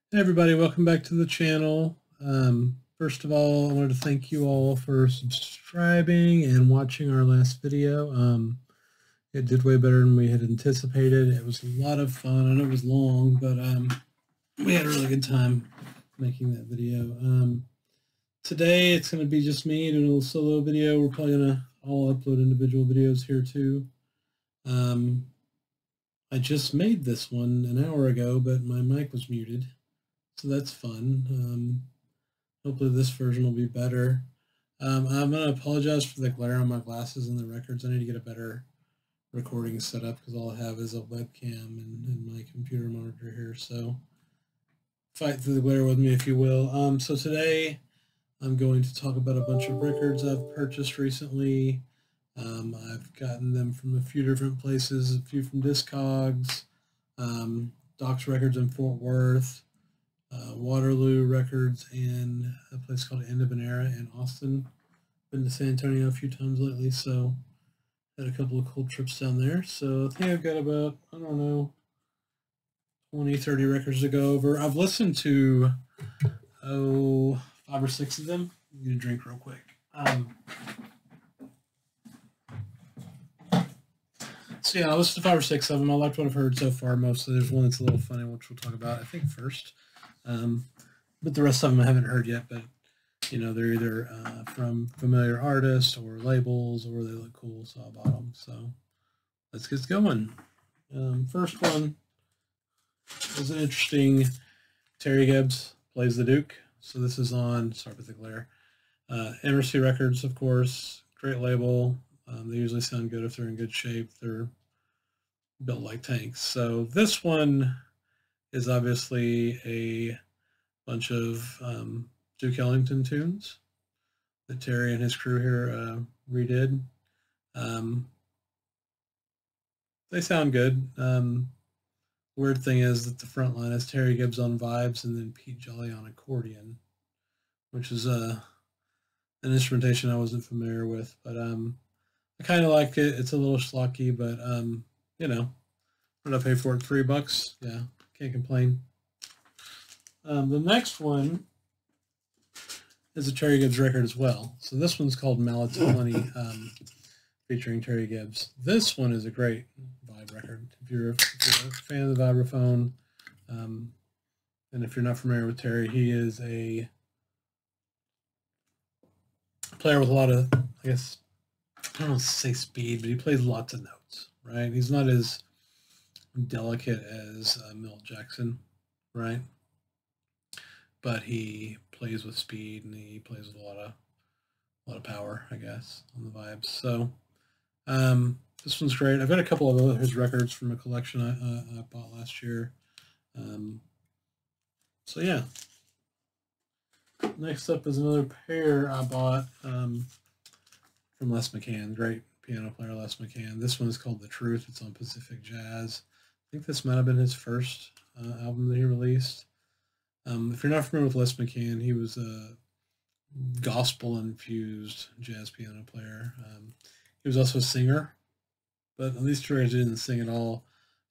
Hey everybody, welcome back to the channel. First of all, I wanted to thank you all for subscribing and watching our last video. It did way better than we had anticipated. It was a lot of fun. I know it was long, but we had a really good time making that video. Today it's going to be just me doing a little solo video. We're probably going to all upload individual videos here too. I just made this one an hour ago, but my mic was muted. So that's fun. Hopefully this version will be better. I'm going to apologize for the glare on my glasses and the records. I need to get a better recording setup because all I have is a webcam and my computer monitor here. So fight through the glare with me, if you will. So today I'm going to talk about a bunch of records I've purchased recently. I've gotten them from a few different places, a few from Discogs, Doc's Records in Fort Worth, Waterloo Records, and a place called End of an Era in Austin. Been to San Antonio a few times lately, so had a couple of cool trips down there. So I think I've got about, I don't know, 20, 30 records to go over. I've listened to, 5 or 6 of them. I'm going to drink real quick. So yeah, I listened to 5 or 6 of them. I liked what I've heard so far mostly. There's one that's a little funny, which we'll talk about, I think, first. But the rest of them I haven't heard yet, but you know, they're either from familiar artists or labels, or they look cool, so I bought them. So let's get going. First one is an interesting Terry Gibbs Plays the Duke. So this is on, sorry about the glare, MRC Records, of course. Great label. They usually sound good if they're in good shape. They're built like tanks. So this one is obviously a bunch of Duke Ellington tunes that Terry and his crew here redid. They sound good. Weird thing is that the front line is Terry Gibbs on vibes and then Pete Jolly on accordion, which is an instrumentation I wasn't familiar with, but I kind of like it. It's a little schlocky, but you know, what did I pay for it? $3? Yeah, can't complain. The next one is a Terry Gibbs record as well. So this one's called Mallet's Plenty, featuring Terry Gibbs. This one is a great vibe record. If you're a fan of the vibraphone, and if you're not familiar with Terry, he is a player with a lot of, I guess, I don't want to say speed, but he plays lots of notes, right? He's not as delicate as Milt Jackson, right? But he plays with speed and he plays with a lot of power, I guess, on the vibes. So this one's great. I've got a couple of his records from a collection I bought last year. So yeah. Next up is another pair I bought from Les McCann. Great piano player, Les McCann. This one is called The Truth. It's on Pacific Jazz. I think this might have been his first album that he released. If you're not familiar with Les McCann, he was a gospel-infused jazz piano player. He was also a singer, but on these records he didn't sing at all.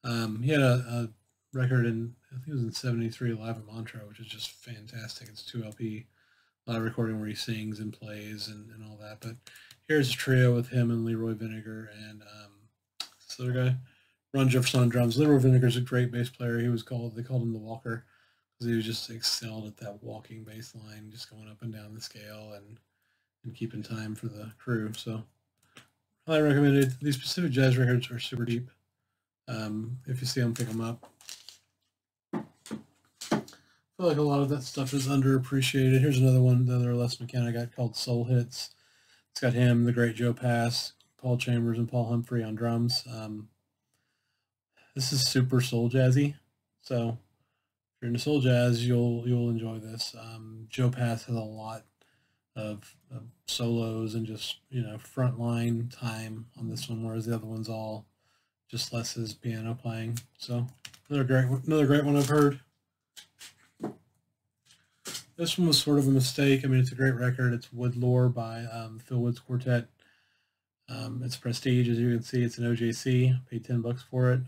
He had a record in, I think it was in '73, Live at Montreux, which is just fantastic. It's 2 LP live recording where he sings and plays and all that. But here's a trio with him and Leroy Vinegar and this other guy, Ron Jefferson on drums. Leroy Vinegar's a great bass player. They called him the Walker, because he was just excelled at that walking bass line, just going up and down the scale and keeping time for the crew. So highly recommended. These Pacific Jazz records are super deep. If you see them, pick them up. I feel like a lot of that stuff is underappreciated. Here's another one, the other Les McCann I got, called Soul Hits. It's got him, the great Joe Pass, Paul Chambers, and Paul Humphrey on drums. This is super soul jazzy. So if you're into soul jazz, you'll enjoy this. Joe Pass has a lot of solos and just, you know, frontline time on this one, whereas the other one's all just Les's piano playing. So another great one I've heard. This one was sort of a mistake. I mean, it's a great record. It's Woodlore by Phil Wood's Quartet. It's prestige, as you can see. It's an OJC. Paid $10 for it.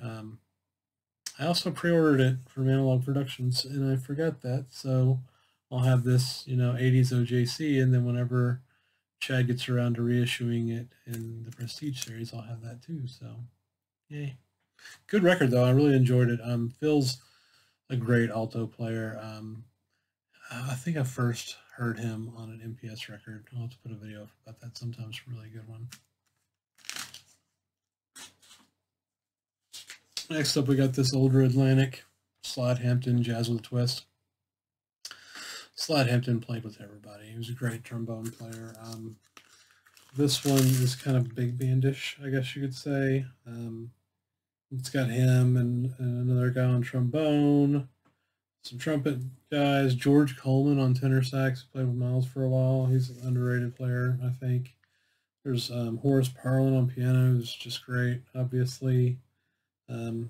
I also pre-ordered it from Analog Productions, and I forgot that, so I'll have this, 80s OJC, and then whenever Chad gets around to reissuing it in the Prestige series, I'll have that too, so yay. Good record, though. I really enjoyed it. Phil's a great alto player. I think I first heard him on an MPS record. I'll have to put a video up about that sometime. It's a really good one. Next up, we got this older Atlantic, Slide Hampton, Jazz with a Twist. Slide Hampton played with everybody. He was a great trombone player. This one is kind of big bandish, I guess you could say. It's got him and another guy on trombone, some trumpet guys. George Coleman on tenor sax, played with Miles for a while. He's an underrated player, I think. There's Horace Parlin on piano, who's just great, obviously. Some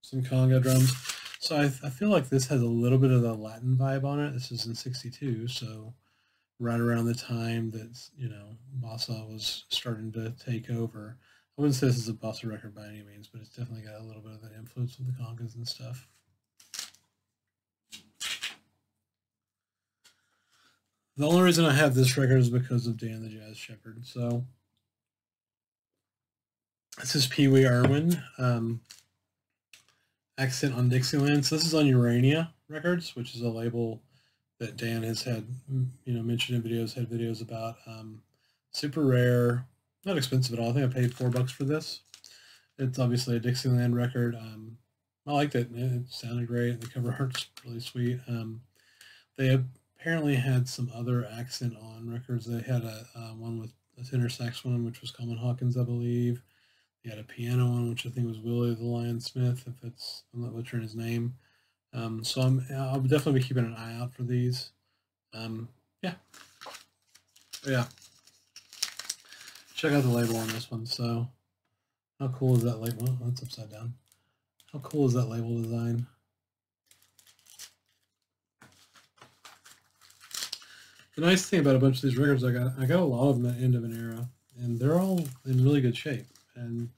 conga drums. So I feel like this has a little bit of the Latin vibe on it. This is in '62, so right around the time that, bossa was starting to take over. I wouldn't say this is a bossa record by any means, but it's definitely got a little bit of that influence with the congas and stuff. The only reason I have this record is because of Dan the Jazz Shepherd. So this is Pee Wee Irwin, Accent on Dixieland. So this is on Urania Records, which is a label that Dan has had, mentioned in videos, had videos about. Super rare, not expensive at all. I think I paid $4 for this. It's obviously a Dixieland record. I liked it. It sounded great. The cover art's really sweet. They apparently had some other Accent on records. They had a one with a tenor sax one, which was Coleman Hawkins, I believe. They had a piano one, which I think was Willie the Lion Smith, if it's, I'm not butchering his name. So I'll definitely be keeping an eye out for these. Yeah. Check out the label on this one. So how cool is that label? Oh, that's upside down. How cool is that label design? The nice thing about a bunch of these records I got a lot of them at the end of an era, and they're all in really good shape and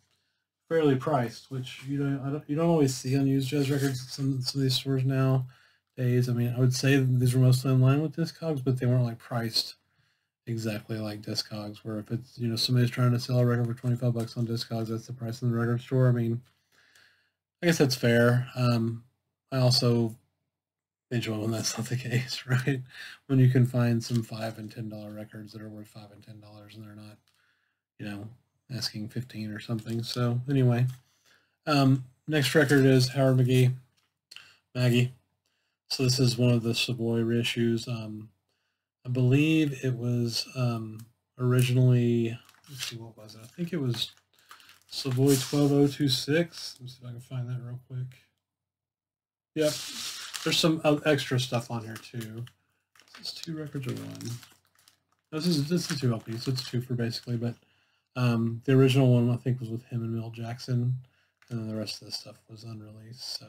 fairly priced, which you don't always see on used jazz records at some of these stores nowadays. I mean, I would say these were mostly in line with Discogs, but they weren't like priced exactly like Discogs, where if it's, somebody's trying to sell a record for $25 on Discogs, that's the price in the record store. I mean, I guess that's fair. I also enjoy when that's not the case, right? When you can find some $5 and $10 records that are worth $5 and $10 and they're not, asking 15 or something. So anyway, next record is Howard Maggie. So this is one of the Savoy reissues. I believe it was originally, let's see, what was it? I think it was Savoy 12026. Let me see if I can find that real quick. Yep. There's some extra stuff on here too. Is this 2 records or 1? This is 2 LPs, so it's 2 for basically, but the original one I think was with him and Milt Jackson, and then the rest of the stuff was unreleased. So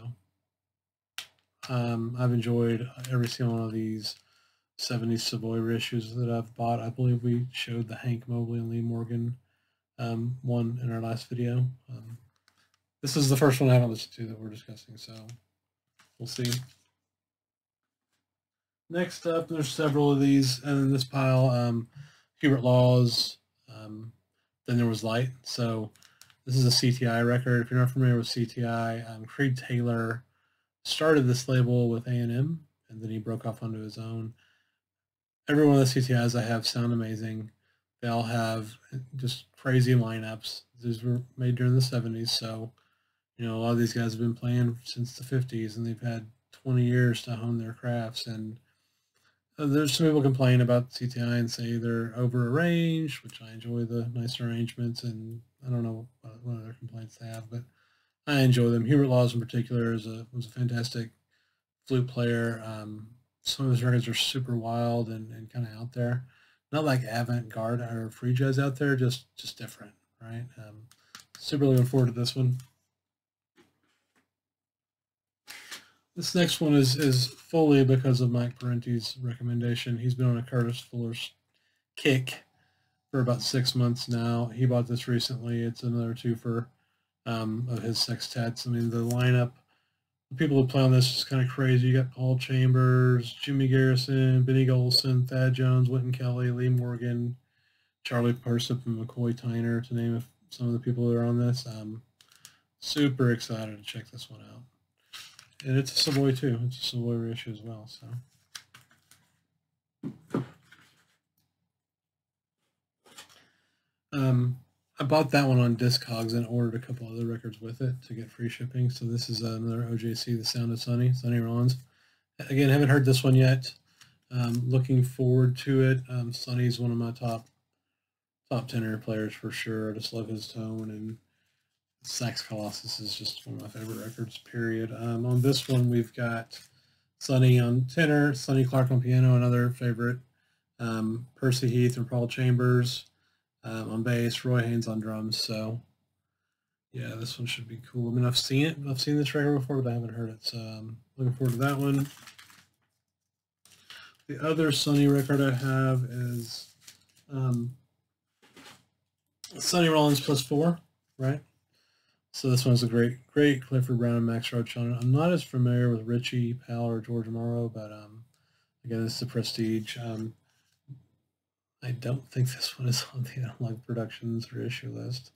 I've enjoyed every single one of these 70s Savoy reissues that I've bought. I believe we showed the Hank Mobley and Lee Morgan one in our last video. This is the first one I haven't listened to that we're discussing, so we'll see. Next up, there's several of these in this pile. Hubert Laws, Then There Was Light. So this is a CTI record. If you're not familiar with CTI, Creed Taylor started this label with A&M, and then he broke off onto his own. Every one of the CTIs I have sound amazing. They all have just crazy lineups. These were made during the 70s, so a lot of these guys have been playing since the 50s, and they've had 20 years to hone their crafts. And there's some people complain about CTI and say they're over-arranged, which I enjoy the nice arrangements, and I don't know what other complaints they have, but I enjoy them. Hubert Laws in particular was a fantastic flute player. Some of his records are super wild and kind of out there. Not like avant-garde or free jazz out there, just different, right? Super looking forward to this one. This next one is fully because of Mike Parenti's recommendation. He's been on a Curtis Fuller's kick for about 6 months now. He bought this recently. It's another 2 for of his sextets. I mean, the lineup the people who play on this is kind of crazy. You got Paul Chambers, Jimmy Garrison, Benny Golson, Thad Jones, Wynton Kelly, Lee Morgan, Charlie Persip, and McCoy Tyner, to name some of the people that are on this. Super excited to check this one out. And it's a Savoy too. It's a Savoy reissue as well. So. I bought that one on Discogs and ordered a couple other records with it to get free shipping. So this is another OJC, The Sound of Sonny Rollins. Again, haven't heard this one yet. Looking forward to it. Sonny's one of my top tenor players for sure. I just love his tone, and Sax Colossus is just one of my favorite records, period. On this one, we've got Sonny on tenor, Sonny Clark on piano, another favorite, Percy Heath and Paul Chambers on bass, Roy Haynes on drums. So, yeah, this one should be cool. I mean, I've seen it. I've seen this record before, but I haven't heard it. So I'm looking forward to that one. The other Sonny record I have is Sonny Rollins +4, right? So this one's a great Clifford Brown and Max Roach on it. I'm not as familiar with Richie Powell or George Morrow, but again, this is a Prestige. I don't think this one is on the Analog Productions reissue list.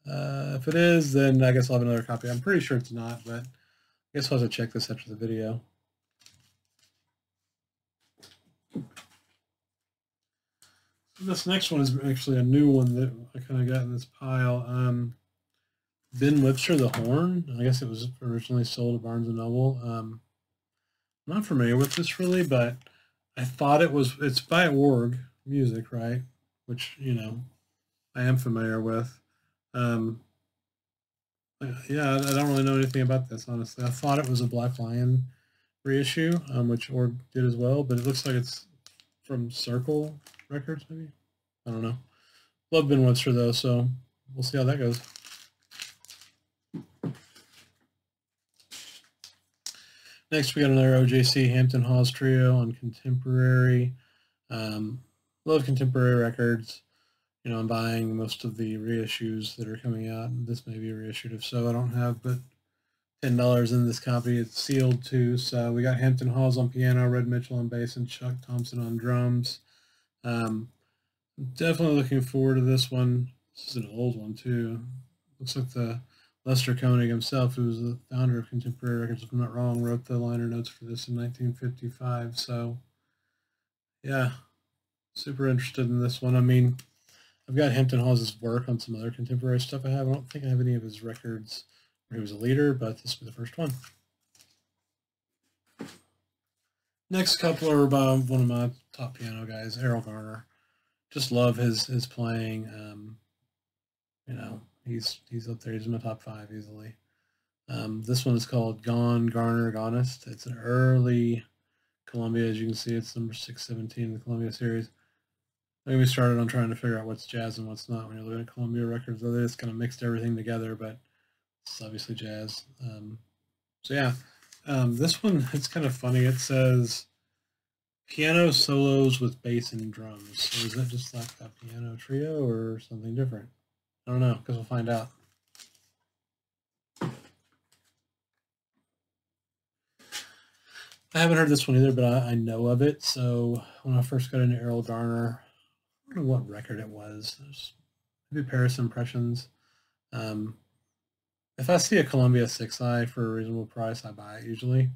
If it is, then I guess I'll have another copy. I'm pretty sure it's not, but I guess I'll have to check this after the video. This next one is actually a new one that I kind of got in this pile. Ben Webster, The Horn. I guess it was originally sold at Barnes & Noble. I'm not familiar with this really, but I thought it's by Org Music, right? Which, you know, I am familiar with. Yeah, I don't really know anything about this, honestly. I thought it was a Black Lion reissue, which Org did as well, but it looks like it's from Circle Records, maybe? I don't know. Love Ben Webster, though, so we'll see how that goes. Next, we got another OJC Hampton Hawes trio on contemporary. Love contemporary records. You know, I'm buying most of the reissues that are coming out. This may be reissued. If so, I don't have but $10 in this copy. It's sealed too. So we got Hampton Hawes on piano, Red Mitchell on bass, and Chuck Thompson on drums. Definitely looking forward to this one. This is an old one too. Looks like the Lester Koenig himself, who was the founder of Contemporary Records, if I'm not wrong, wrote the liner notes for this in 1955. So, yeah, super interested in this one. I mean, I've got Hampton Hawes' work on some other contemporary stuff I have. I don't think I have any of his records where he was a leader, but this will be the first one. Next couple are by one of my top piano guys, Errol Garner. Just love his playing. You know, he's up there. He's in my top 5 easily. This one is called Gone, Garner, Gonest. It's an early Columbia. As you can see, it's number 617 in the Columbia series. Maybe we started on trying to figure out what's jazz and what's not when you're looking at Columbia records. Though they just kind of mixed everything together, but it's obviously jazz. So yeah, this one, it's kind of funny. It says piano solos with bass and drums. So is that just like that piano trio or something different? I don't know, because we'll find out. I haven't heard this one either, but I know of it. So when I first got into Errol Garner, I don't know what record it was. Maybe Paris Impressions. If I see a Columbia 6i for a reasonable price, I buy it usually.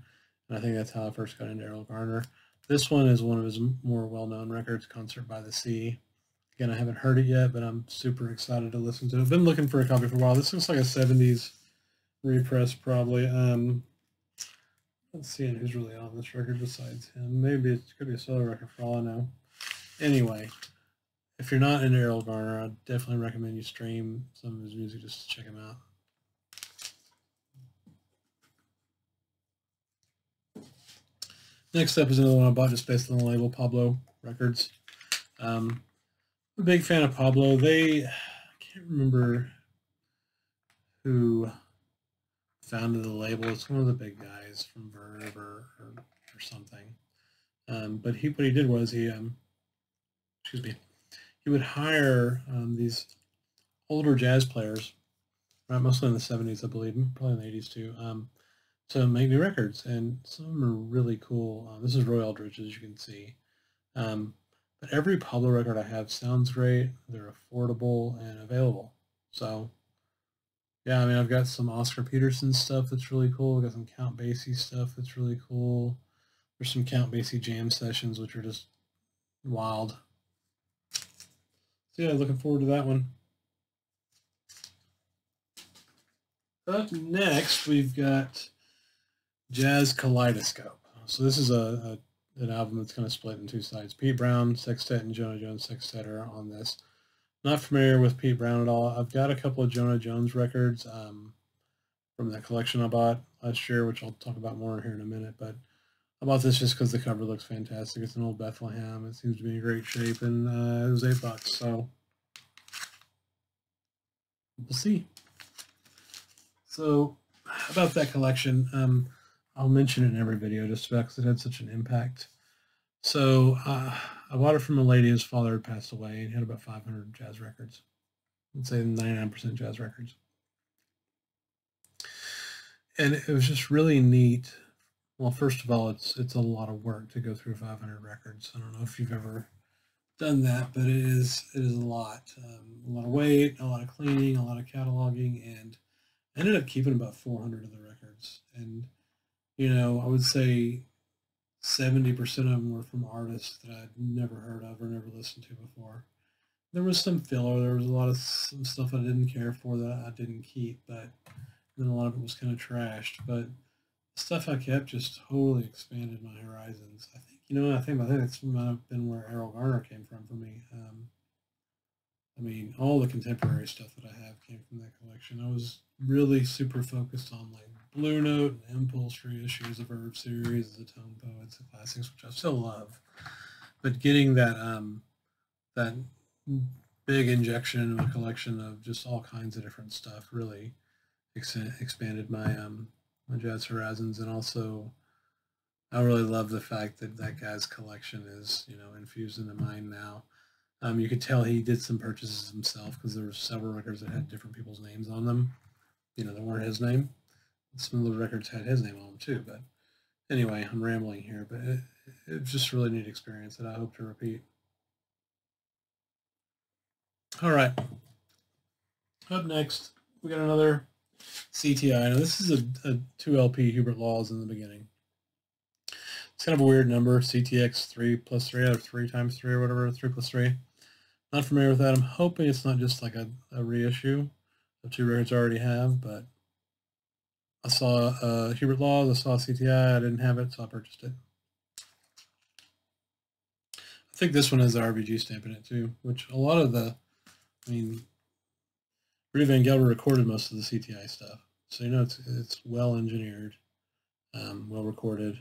And I think that's how I first got into Errol Garner. This one is one of his more well-known records, Concert by the Sea. Again, I haven't heard it yet, but I'm super excited to listen to it. I've been looking for a copy for a while. This looks like a 70s repress, probably. Let's see who's really on this record besides him. Maybe it could be a solo record for all I know. Anyway, if you're not into Errol Garner, I'd definitely recommend you stream some of his music just to check him out. Next up is another one I bought just based on the label, Pablo Records. I'm a big fan of Pablo. I can't remember who founded the label. It's one of the big guys from Verve or something. But what he did was he would hire these older jazz players, right, mostly in the 70s, I believe, probably in the 80s too, to make new records, and some of them are really cool. This is Roy Eldridge, as you can see. But every Pablo record I have sounds great. They're affordable and available. So, yeah, I mean, I've got some Oscar Peterson stuff that's really cool. I've got some Count Basie stuff that's really cool. There's some Count Basie jam sessions, which are just wild. So, yeah, looking forward to that one. Up next, we've got Jazz Kaleidoscope. So this is an album that's kind of split in two sides. Pete Brown Sextet and Jonah Jones Sextet are on this. Not familiar with Pete Brown at all. I've got a couple of Jonah Jones records from that collection I bought last year, which I'll talk about more here in a minute. But I bought this just because the cover looks fantastic. It's an old Bethlehem. It seems to be in great shape, and it was $8. So we'll see. So about that collection, I'll mention it in every video just about because it had such an impact. So I bought it from a lady whose father had passed away and had about 500 jazz records. I'd say 99% jazz records. And it was just really neat. Well, first of all, it's a lot of work to go through 500 records. I don't know if you've ever done that, but it is a lot. A lot of weight, a lot of cleaning, a lot of cataloging, and I ended up keeping about 400 of the records. And, you know, I would say 70% of them were from artists that I'd never heard of or never listened to before. There was some filler. There was a lot of some stuff I didn't care for that I didn't keep, but then a lot of it was kind of trashed. But the stuff I kept just totally expanded my horizons. I think, you know, I think that's might have been where Errol Garner came from for me. I mean, all the contemporary stuff that I have came from that collection. I was really super focused on like Blue Note and Impulse reissues of Verve series, the Tone Poets, the classics, which I still love. But getting that that big injection into a collection of just all kinds of different stuff really expanded my my jazz horizons, and also I really love the fact that that guy's collection is, you know, infused into mine now. You could tell he did some purchases himself because there were several records that had different people's names on them. You know, that weren't his name. Some of the records had his name on them too. But anyway, I'm rambling here. But it was just a really neat experience that I hope to repeat. All right. Up next, we got another CTI. Now this is a 2 LP Hubert Laws in the beginning. It's kind of a weird number, CTX 3 plus 3 or 3 times 3 or whatever, 3 plus 3. Not familiar with that. I'm hoping it's not just like a reissue of 2 records I already have, but I saw Hubert Laws, I saw CTI, I didn't have it, so I purchased it. I think this one has the RBG stamp in it too, which a lot of the, I mean, Previn Gelber recorded most of the CTI stuff. So, you know, it's well engineered, well recorded.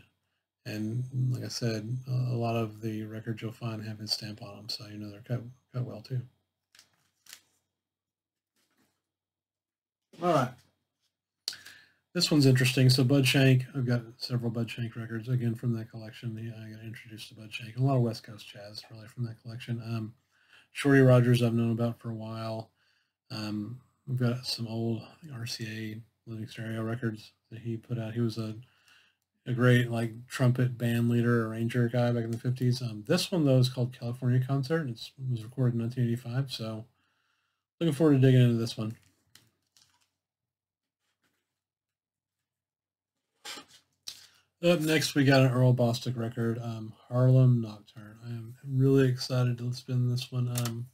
And like I said, a lot of the records you'll find have his stamp on them, so you know they're cut well too. All right. This one's interesting. So Bud Shank, I've got several Bud Shank records, again, from that collection. I got introduced to Bud Shank. And a lot of West Coast jazz, really, from that collection. Shorty Rogers I've known about for a while. We've got some old RCA Living Stereo records that he put out. He was a great like trumpet band leader, arranger guy back in the 50s. This one though is called California Concert. It was recorded in 1985, so looking forward to digging into this one. Up next, we got an Earl Bostic record, Harlem Nocturne. I am really excited to spin this one.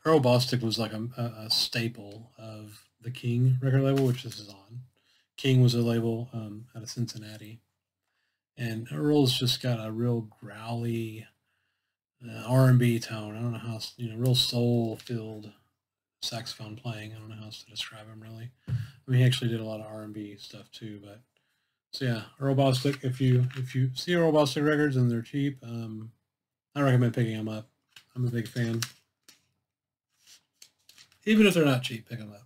Earl Bostic was like a staple of the King record label, which this is on. King was a label out of Cincinnati. And Earl's just got a real growly R&B tone. I don't know how, you know, real soul-filled saxophone playing. I don't know how else to describe him, really. I mean, he actually did a lot of R&B stuff, too. But so, yeah, Earl Bostic, if you see Earl Bostic records and they're cheap, I recommend picking them up. I'm a big fan. Even if they're not cheap, pick them up.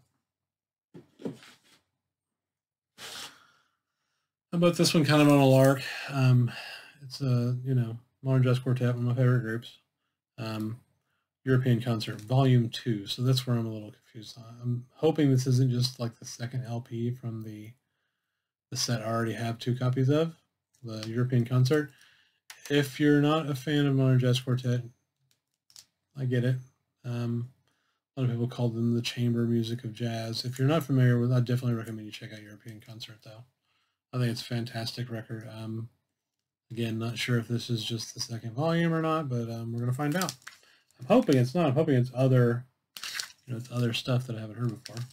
How about this one, kind of on a lark? It's a, you know, Modern Jazz Quartet, one of my favorite groups. European Concert, Volume 2. So that's where I'm a little confused. I'm hoping this isn't just like the second LP from the the set I already have 2 copies of, the European Concert. If you're not a fan of Modern Jazz Quartet, I get it. A lot of people call them the chamber music of jazz. If you're not familiar with, I definitely recommend you check out European Concert, though. I think it's a fantastic record. Again, not sure if this is just the second volume or not, but we're going to find out. I'm hoping it's not. I'm hoping it's other, it's other stuff that I haven't heard before.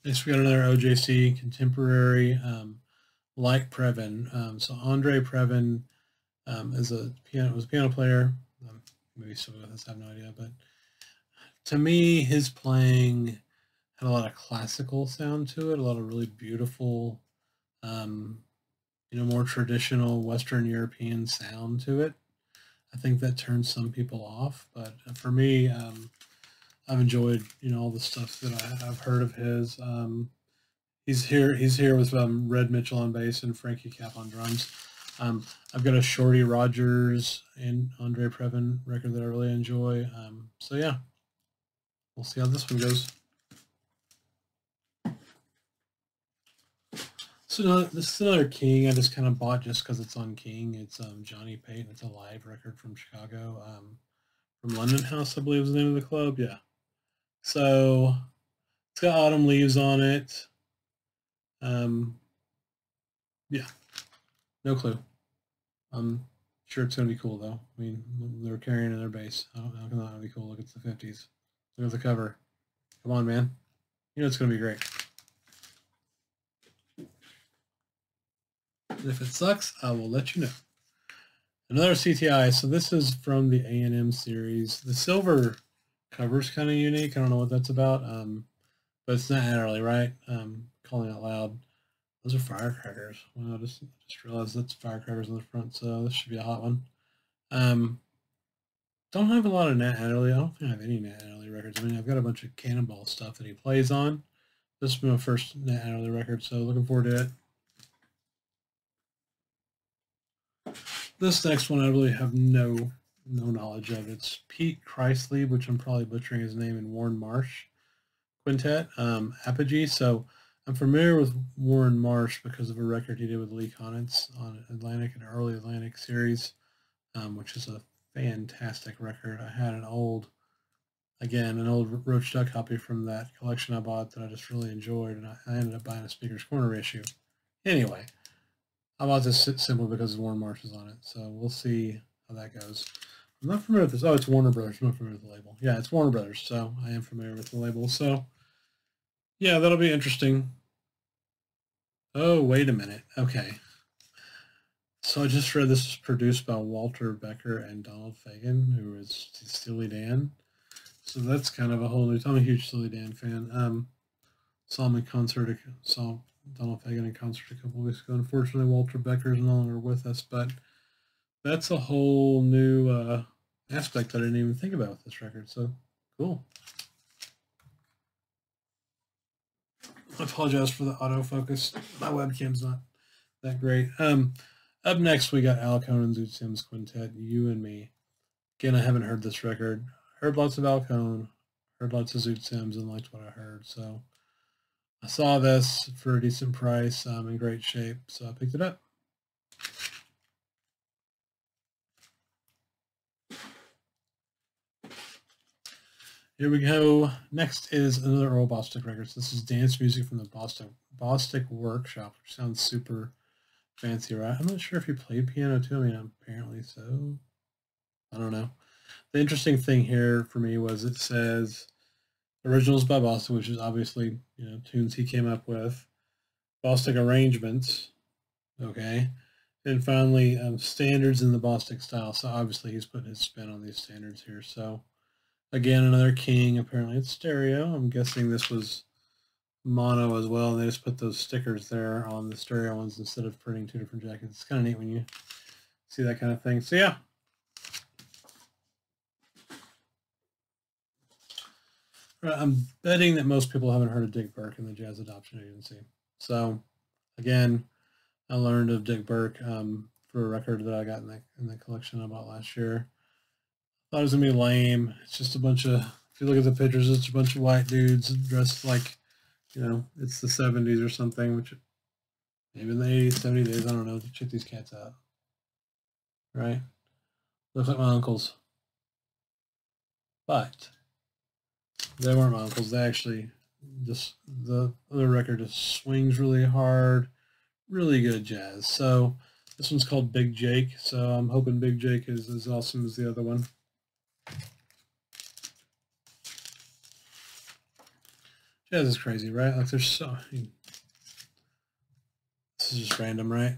Next, we got another OJC contemporary, like Previn. So Andre Previn was a piano player. Maybe some of us have no idea, but to me, his playing had a lot of classical sound to it, a lot of really beautiful, more traditional Western European sound to it. I think that turns some people off, but for me, I've enjoyed, all the stuff that I've heard of his. He's here with Red Mitchell on bass and Frankie Cap on drums. I've got a Shorty Rogers and Andre Previn record that I really enjoy. So yeah, we'll see how this one goes. So this is another King I just kind of bought just because it's on King. It's Johnny Payton. It's a live record from Chicago, from London House, I believe is the name of the club. Yeah. So it's got Autumn Leaves on it. Yeah, no clue. I'm sure it's going to be cool, though. I mean, they're carrying in their bass. How can that be cool? Look, it's the 50s. Look at the cover. Come on, man. It's going to be great. And if it sucks, I will let you know. Another CTI. So this is from the A&M series. The silver cover is kind of unique. I don't know what that's about, but it's not really right. Calling out loud. Those are firecrackers. Wow, I just realized that's firecrackers on the front, so this should be a hot one. Don't have a lot of Nat Adderley. I don't think I have any Nat Adderley records. I mean, I've got a bunch of Cannonball stuff that he plays on. This is my first Nat Adderley record, so looking forward to it. This next one I really have no knowledge of. It's Pete Chrisley, which I'm probably butchering his name, and Warren Marsh Quintet, Apogee. So I'm familiar with Warren Marsh because of a record he did with Lee Konitz on Atlantic, an early Atlantic series, which is a fantastic record. I had an old Roach Duck copy from that collection I bought that I just really enjoyed, and I ended up buying a Speaker's Corner issue. Anyway, I bought this simply because Warren Marsh is on it, so we'll see how that goes. I'm not familiar with this. Oh, it's Warner Brothers. I'm not familiar with the label. Yeah, it's Warner Brothers, so I am familiar with the label. So, yeah, that'll be interesting. Oh, wait a minute. Okay. So I just read this was produced by Walter Becker and Donald Fagen, who is Steely Dan. So that's kind of a whole new... I'm a huge Steely Dan fan. Saw him in concert. Saw Donald Fagen in concert a couple weeks ago. Unfortunately, Walter Becker is no longer with us, but that's a whole new aspect that I didn't even think about with this record. So cool. I apologize for the autofocus. My webcam's not that great. Up next, we got Al Cohn and Zoot Sims Quintet, You and Me. Again, I haven't heard this record. Heard lots of Al Cohn, heard lots of Zoot Sims, and liked what I heard. So I saw this for a decent price, in great shape, so I picked it up. Here we go. Next is another Earl Bostic record. So this is dance music from the Bostic Workshop, which sounds super fancy, right? I'm not sure if he played piano too. I mean, apparently so. I don't know. The interesting thing here for me was it says originals by Bostic, which is obviously, tunes he came up with. Bostic arrangements, okay. And finally, standards in the Bostic style. So obviously he's putting his spin on these standards here. So again, another King. Apparently it's stereo. I'm guessing this was mono as well, and they just put those stickers there on the stereo ones instead of printing 2 different jackets. It's kind of neat when you see that kind of thing. So yeah. I'm betting that most people haven't heard of Dick Burke and the Jazz Adoption Agency. So again, I learned of Dick Burke for a record that I got in the collection I bought last year. Thought it was gonna be lame. It's just a bunch of if you look at the pictures, it's a bunch of white dudes dressed like, you know, it's the 70s or something, which maybe in the 80s, 70s, I don't know. Check these cats out. Right? Look like my uncles. But they weren't my uncles. They actually, the other record just swings really hard. Really good jazz. So this one's called Big Jake. So I'm hoping Big Jake is as awesome as the other one. Jazz is crazy, right? Like there's so, this is just random, right?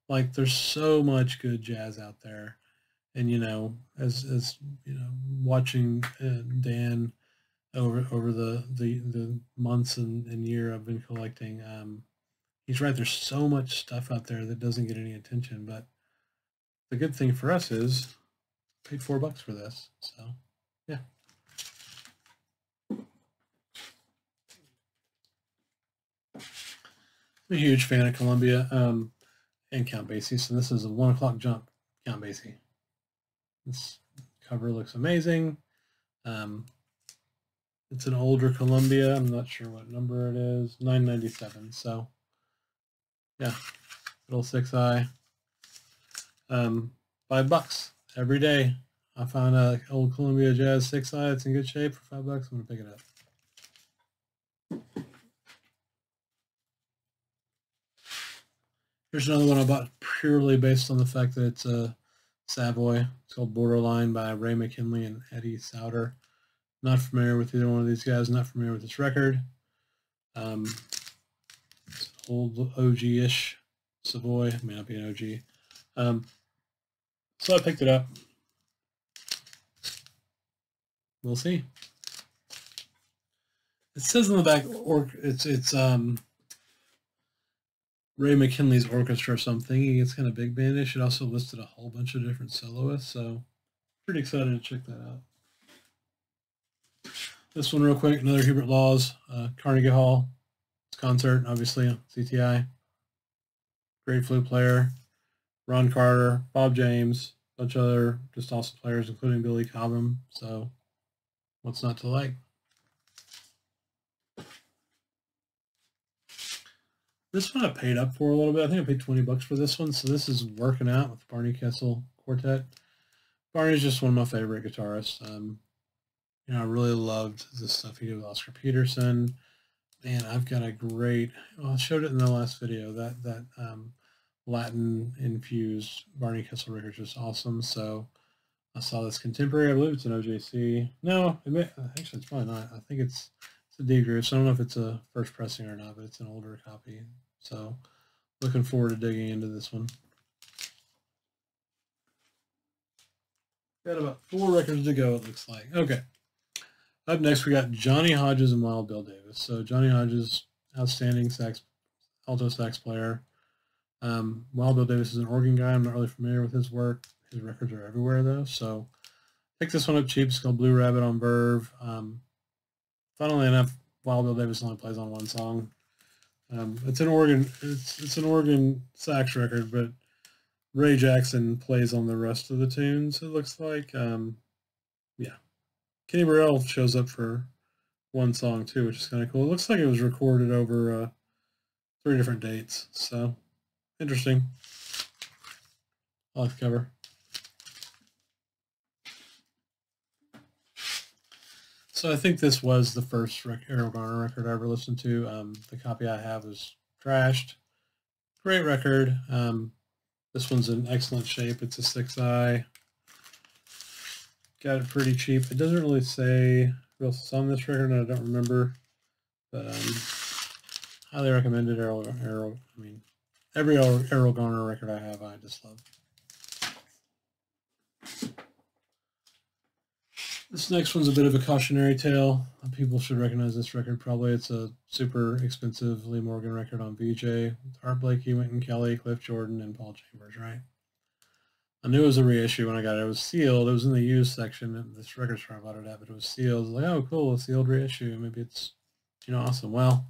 Like there's so much good jazz out there. And, you know, as you know, watching Dan over the months and year I've been collecting, he's right. There's so much stuff out there that doesn't get any attention, but the good thing for us is I paid $4 for this. So, yeah. I'm a huge fan of Columbia and Count Basie. So this is a 1 o'clock jump Count Basie. This cover looks amazing. It's an older Columbia. I'm not sure what number it is. 997. So, yeah, little 6i. $5 every day. I found a old Columbia Jazz 6i. It's in good shape for $5. I'm gonna pick it up. Here's another one I bought purely based on the fact that it's a Savoy. It's called Borderline by Ray Mckinley and Eddie Sauder. Not familiar with either one of these guys. Not familiar with this record. It's old OG-ish Savoy. It may not be an OG. So I picked it up. We'll see. It says on the back, it's Ray McKinley's orchestra or something. It's kind of big bandish. It also listed a whole bunch of different soloists, so pretty excited to check that out. This one real quick, another Hubert Laws, Carnegie Hall. It's concert, obviously, CTI. Great flute player. Ron Carter, Bob James, a bunch of other just awesome players, including Billy Cobham. So what's not to like? This one I paid up for a little bit. I think I paid $20 for this one. So this is Working Out with Barney Kessel Quartet. Barney's just one of my favorite guitarists. You know, I really loved the stuff he did with Oscar Peterson. Man, I've got a great, well, I showed it in the last video, that Latin infused Barney Kessel record is just awesome. So I saw this contemporary. I believe it's an OJC. No, actually it's probably not. I think it's a D groove. So I don't know if it's a first pressing or not, but it's an older copy. So looking forward to digging into this one. Got about 4 records to go, it looks like. Okay. Up next, we got Johnny Hodges and Wild Bill Davis. So Johnny Hodges, outstanding alto sax player. Wild Bill Davis is an organ guy. I'm not really familiar with his work. His records are everywhere, though. So pick this one up cheap. It's called Blue Rabbit on Verve. Funnily enough, Wild Bill Davis only plays on one song. It's an organ. It's an organ sax record, but Ray Jackson plays on the rest of the tunes. It looks like. Yeah. Kenny Burrell shows up for one song too, which is kind of cool. It looks like it was recorded over 3 different dates. So interesting. I like the cover. So I think this was the first Errol Garner record I ever listened to. The copy I have is trashed. Great record. This one's in excellent shape. It's a 6i. Got it pretty cheap. It doesn't really say who else is on this record, and I don't remember. But highly recommended. I mean, every Errol Garner record I have, I just love. This next one's a bit of a cautionary tale. People should recognize this record. Probably it's a super expensive Lee Morgan record on VJ. Art Blakey, Wynton Kelly, Cliff Jordan, and Paul Chambers, right? I knew it was a reissue when I got it. It was sealed. It was in the used section of this record store I bought it at, but it was sealed. I was like, oh, cool, a sealed reissue. Maybe it's, you know, awesome. Well,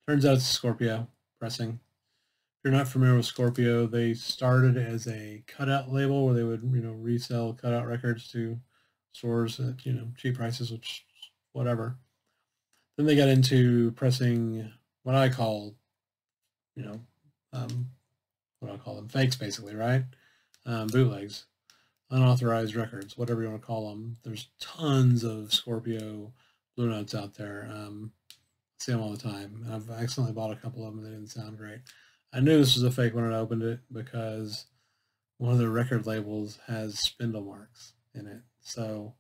turns out it's Scorpio pressing. If you're not familiar with Scorpio, they started as a cutout label where they would, you know, resell cutout records to stores at, you know, cheap prices, which whatever. Then they got into pressing what I call, you know, what do I call them? Fakes, basically, right? Bootlegs, unauthorized records, whatever you want to call them. There's tons of Scorpio Blue Notes out there. See them all the time. I've accidentally bought a couple of them and they didn't sound great. I knew this was a fake when I opened it because one of the record labels has spindle marks in it. So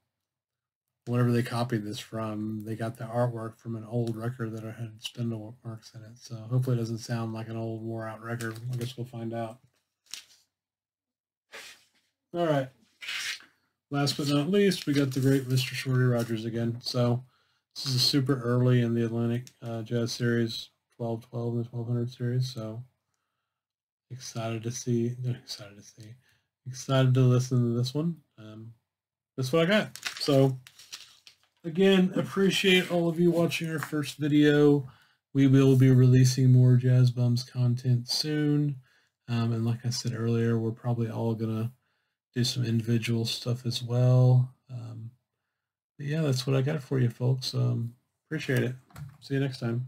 whatever they copied this from, they got the artwork from an old record that had spindle marks in it. So hopefully it doesn't sound like an old wore out record. I guess we'll find out. All right. Last but not least, we got the great Mr. Shorty Rogers again. So this is a super early in the Atlantic Jazz Series, 1212 and the 1200 series. So excited to listen to this one. That's what I got. So again, appreciate all of you watching our first video. We will be releasing more Jazz Bums content soon. And like I said earlier, we're probably all going to do some individual stuff as well. But yeah, that's what I got for you, folks. Appreciate it. See you next time.